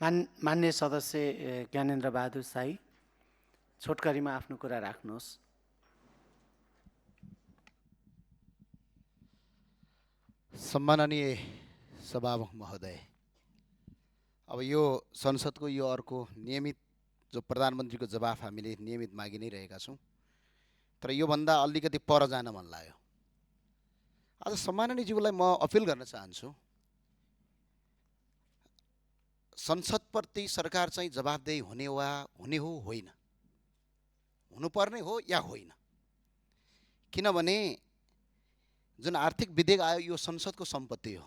मान्य सदस्य ज्ञानेन्द्र बहादुर शाही, छोटकरीमा आफ्नो कुरा राख्नुहोस्। सम्माननीय सभामुख महोदय, अब यो संसदको यो अर्को नियमित जो प्रधानमन्त्रीको जवाफ हामीले नियमित मागि नै रहेका छौँ, तर योभन्दा अलिकति पर जान मन लाग्यो। आज सम्माननीयज्यूलाई म अपिल गर्न चाहन्छु, संसदप्रति सरकार चाहिँ जवाफदेही हुने हो होइन, हुनुपर्ने हो या होइन। किनभने जुन आर्थिक विधेयक आयो यो संसदको सम्पत्ति हो।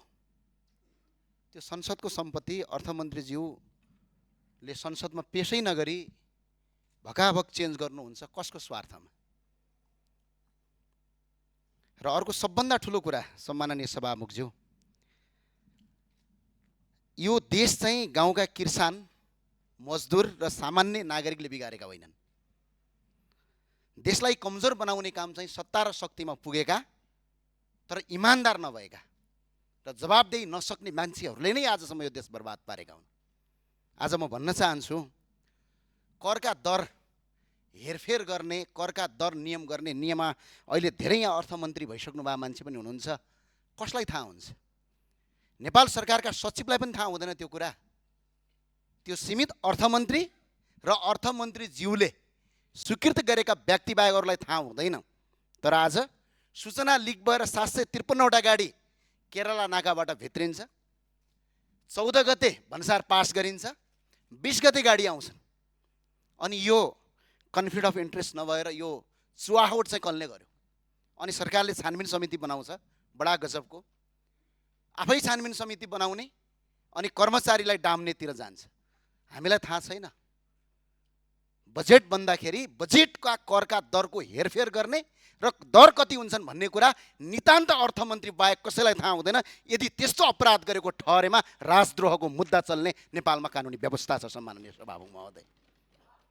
त्यो संसदको सम्पत्ति अर्थमन्त्रीज्यूले संसदमा पेशै नगरी भकाभक चेन्ज गर्नुहुन्छ, कसको स्वार्थमा? र अर्को सबभन्दा ठुलो कुरा सम्माननीय सभामुखज्यू, यो देश चाहिँ गाउँका किसान, मजदुर र सामान्य नागरिकले बिगारेका होइनन्। देशलाई कमजोर बनाउने काम चाहिँ सत्ता र शक्तिमा पुगेका तर इमानदार नभएका र जवाबदेही नसक्ने मान्छेहरूले नै आजसम्म यो देश बर्बाद पारेका हुन्। आज म भन्न चाहन्छु, करका दर हेरफेर गर्ने, करका दर नियम गर्ने नियममा अहिले धेरै यहाँ अर्थमन्त्री भइसक्नु भएको मान्छे पनि हुनुहुन्छ, कसलाई थाहा हुन्छ? नेपाल सरकारका सचिवलाई पनि थाहा हुँदैन त्यो कुरा। त्यो सीमित अर्थमन्त्री र अर्थमन्त्रीज्यूले स्वीकृत गरेका व्यक्तिबाहेक अरूलाई थाहा हुँदैन। तर आज सूचना लिक भएर 753वटा गाडी केरला नाकाबाट भित्रिन्छ, 14 गते भन्सार पास गरिन्छ, 20 गते गाडी आउँछन्। अनि यो कन्फ्लिक्ट अफ इन्ट्रेस्ट नभएर यो चुहावट चाहिँ कसले गर्यो? अनि सरकारले छानबिन समिति बनाउँछ, बडा गजबको। आफै छानबिन समिति बनाउने अनि कर्मचारीलाई डाम्नेतिर जान्छ। हामीलाई थाहा छैन बजेट बन्दाखेरि बजेटका करका दरको हेरफेर गर्ने र दर कति हुन्छन् भन्ने कुरा नितान्त अर्थमन्त्री बाहेक कसैलाई थाहा हुँदैन। यदि त्यस्तो अपराध गरेको ठहरेमा राजद्रोहको मुद्दा चल्ने नेपालमा कानुनी व्यवस्था छ। सम्माननीय सभामुख महोदय,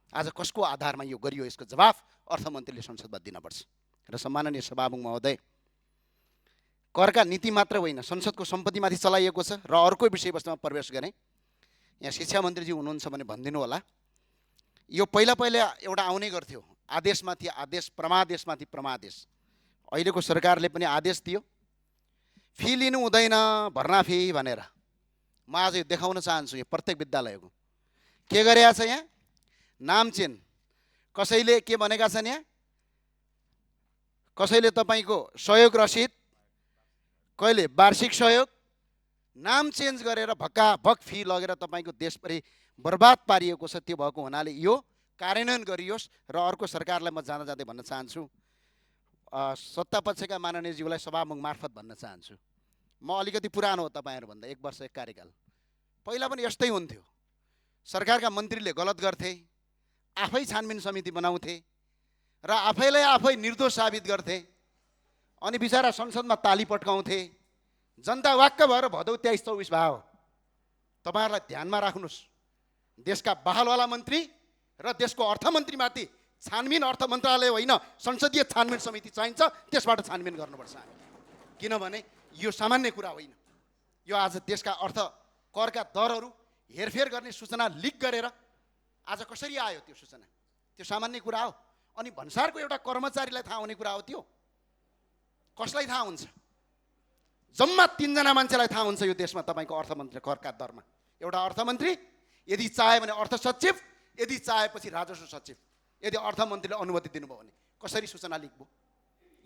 आज कसको आधारमा यो गरियो यसको जवाफ अर्थमन्त्रीले संसदमा दिनुपर्छ। र सम्माननीय सभामुख महोदय, करका नीति मात्र होइन, संसदको सम्पत्तिमाथि चलाइएको छ। र अर्को विषयवस्तुमा प्रवेश गरेँ। यहाँ शिक्षा मन्त्रीजी हुनुहुन्छ भने भनिदिनु होला, यो पहिला एउटा आउने गर्थ्यो आदेशमाथि आदेश, परमादेशमाथि परमादेश। अहिलेको सरकारले पनि आदेश दियो, फी लिनु हुँदैन भर्ना फी भनेर। म आज यो देखाउन चाहन्छु, यो प्रत्येक विद्यालयको के गरेका छ। यहाँ नाम चेन कसैले के भनेका छन्, यहाँ कसैले तपाईँको सहयोग रसिद, कहिले वार्षिक सहयोग, नाम चेन्ज गरेर भक्काभक फी लगेर तपाईँको देशभरि बर्बाद पारिएको छ। त्यो भएको हुनाले यो कार्यान्वयन गरियोस्। र अर्को सरकारलाई म जाँदा जाँदै भन्न चाहन्छु, सत्तापक्षका माननीयज्यूलाई सभामुख मार्फत भन्न चाहन्छु, म अलिकति पुरानो हो तपाईँहरूभन्दा, 1 वर्ष 1 कार्यकाल। पहिला पनि यस्तै हुन्थ्यो, सरकारका मन्त्रीले गलत गर्थे, आफै छानबिन समिति बनाउँथे र आफैलाई आफै निर्दोष साबित गर्थे। अनि बिचरा संसदमा ताली पट्काउँथे। जनता वाक्क भएर भदौ 23-24 भयो। तपाईँहरूलाई ध्यानमा राख्नुहोस्, देशका बहालवाला मन्त्री र देशको अर्थमन्त्रीमाथि छानबिन अर्थ मन्त्रालय होइन, संसदीय छानबिन समिति चाहिन्छ। त्यसबाट छानबिन गर्नुपर्छ हामी, किनभने यो सामान्य कुरा होइन। यो आज देशका करका दरहरू हेरफेर गर्ने सूचना लिक गरेर आज कसरी आयो त्यो सूचना? त्यो सामान्य कुरा हो। अनि भन्सारको एउटा कर्मचारीलाई थाहा हुने कुरा हो त्यो? कसलाई थाहा हुन्छ? जम्मा 3 जना मान्छेलाई थाहा हुन्छ यो देशमा तपाईँको अर्थमन्त्री करका दरमा। एउटा अर्थमन्त्री, यदि चाहे भने अर्थ सचिव, यदि चाहेपछि राजस्व सचिव। यदि अर्थमन्त्रीले अनुमति दिनुभयो भने कसरी सूचना लिक भयो?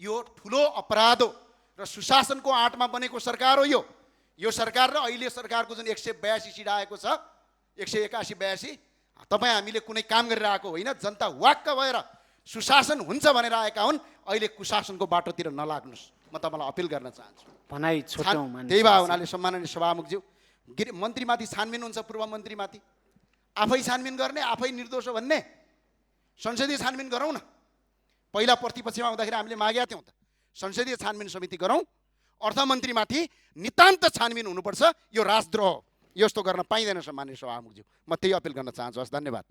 यो ठुलो अपराध हो र सुशासनको आँटमा बनेको सरकार हो यो। यो सरकार र अहिले सरकारको जुन 182 सिट आएको छ, 181-82, तपाईँ हामीले कुनै काम गरिरहेको होइन। जनता वाक्क भएर सुशासन हुन्छ भनेर आएका हुन्। अहिले कुशासनको बाटोतिर नलाग्नुहोस्, म तपाईँलाई अपिल गर्न चाहन्छु। त्यही भए हुनाले सम्माननीय सभामुखज्यू, मन्त्रीमाथि छानबिन हुन्छ, पूर्व मन्त्रीमाथि आफै छानबिन गर्ने, आफै निर्दोष हो भन्ने, संसदीय छानबिन गरौँ न। पहिला प्रतिपक्षमा हुँदाखेरि हामीले मागेका थियौँ त, संसदीय छानबिन समिति गरौँ। अर्थमन्त्रीमाथि नितान्त छानबिन हुनुपर्छ। यो राजद्रोह, यस्तो गर्न पाइँदैन। सम्माननीय सभामुखज्यू, म त्यही अपिल गर्न चाहन्छु। हस्, धन्यवाद।